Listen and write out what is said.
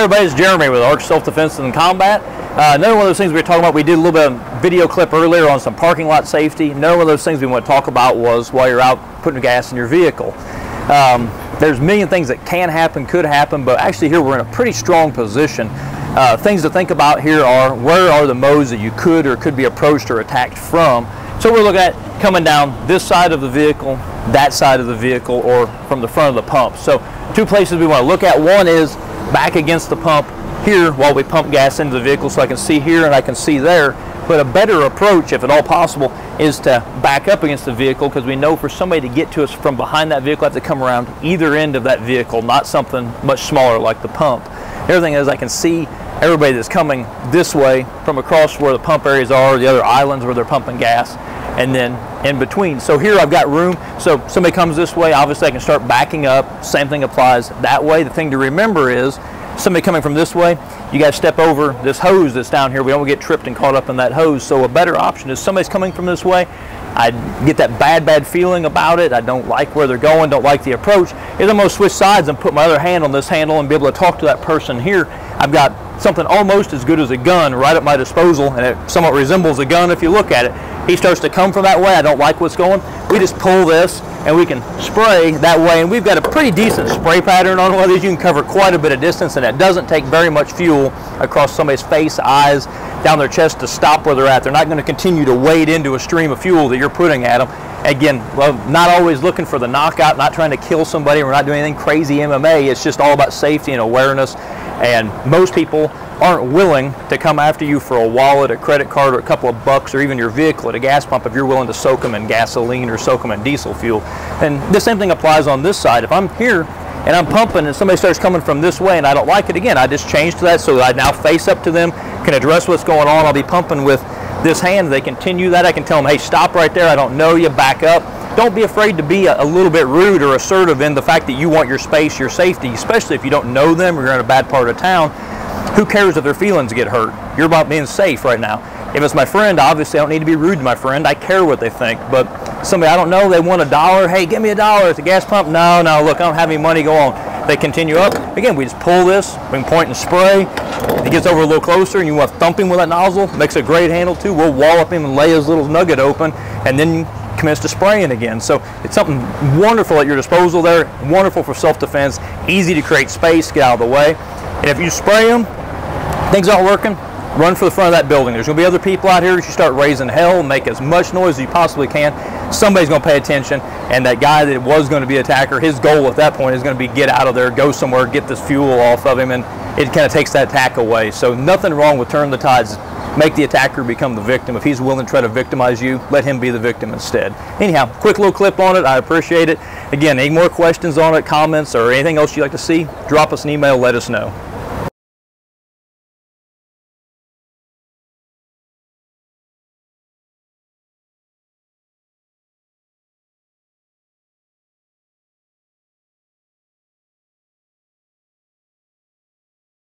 everybody, it's Jeremy with ARCS Self-Defense and Combat. Another one of those things we were talking about, we did a little bit of video clip earlier on some parking lot safety. Another one of those things we want to talk about was while you're out putting gas in your vehicle. There's a million things that can happen, could happen, but actually here we're in a pretty strong position. Things to think about here are, where are the modes that you could or could be approached or attacked from? So we're looking at coming down this side of the vehicle, that side of the vehicle, or from the front of the pump. So two places we want to look at. One is back against the pump here while we pump gas into the vehicle, so I can see here and I can see there. But a better approach, if at all possible, is to back up against the vehicle, because we know for somebody to get to us from behind that vehicle, I have to come around either end of that vehicle, not something much smaller like the pump. The other thing is I can see everybody that's coming this way from across where the pump areas are, the other islands where they're pumping gas, and then in between. So here I've got room, so somebody comes this way, obviously I can start backing up. Same thing applies that way. The thing to remember is, somebody coming from this way, you got to step over this hose that's down here. We don't get tripped and caught up in that hose. So a better option is, somebody's coming from this way, I get that bad feeling about it, I don't like where they're going, don't like the approach, is I'm going to switch sides and put my other hand on this handle and be able to talk to that person here. I've got something almost as good as a gun right at my disposal, and it somewhat resembles a gun if you look at it. He starts to come from that way, I don't like what's going, we just pull this and we can spray that way, and we've got a pretty decent spray pattern on one of these. You can cover quite a bit of distance, and it doesn't take very much fuel across somebody's face, eyes, down their chest to stop where they're at. They're not going to continue to wade into a stream of fuel that you're putting at them. Again, well, not always looking for the knockout, not trying to kill somebody. We're not doing anything crazy MMA. It's just all about safety and awareness. And most people aren't willing to come after you for a wallet, a credit card, or a couple of bucks, or even your vehicle at a gas pump if you're willing to soak them in gasoline or soak them in diesel fuel. And the same thing applies on this side. If I'm here and I'm pumping and somebody starts coming from this way and I don't like it, again, I just change to that so that I now face up to them, can address what's going on. I'll be pumping with this hand. They continue that. I can tell them, hey, stop right there. I don't know you. Back up. Don't be afraid to be a little bit rude or assertive in the fact that you want your space, your safety, especially if you don't know them or you're in a bad part of town. Who cares if their feelings get hurt? You're about being safe right now. If it's my friend, obviously I don't need to be rude to my friend. I care what they think. But somebody I don't know, they want $1. Hey, give me $1 at the gas pump. No, look, I don't have any money. Go on. They continue up. Again, we just pull this. We can point and spray. If he gets over a little closer and you want to thump him with that nozzle, makes a great handle too. We'll wallop him and lay his little nugget open, and then you commence to spraying again. So it's something wonderful at your disposal there. Wonderful for self-defense. Easy to create space, get out of the way. And if you spray them, things aren't working, run for the front of that building. There's going to be other people out here. You start raising hell, make as much noise as you possibly can. Somebody's going to pay attention, and that guy that was going to be an attacker, his goal at that point is going to be get out of there, go somewhere, get this fuel off of him, and it kind of takes that attack away. So nothing wrong with turning the tides. Make the attacker become the victim. If he's willing to try to victimize you, let him be the victim instead. Anyhow, quick little clip on it. I appreciate it. Again, any more questions on it, comments, or anything else you'd like to see, drop us an email, let us know.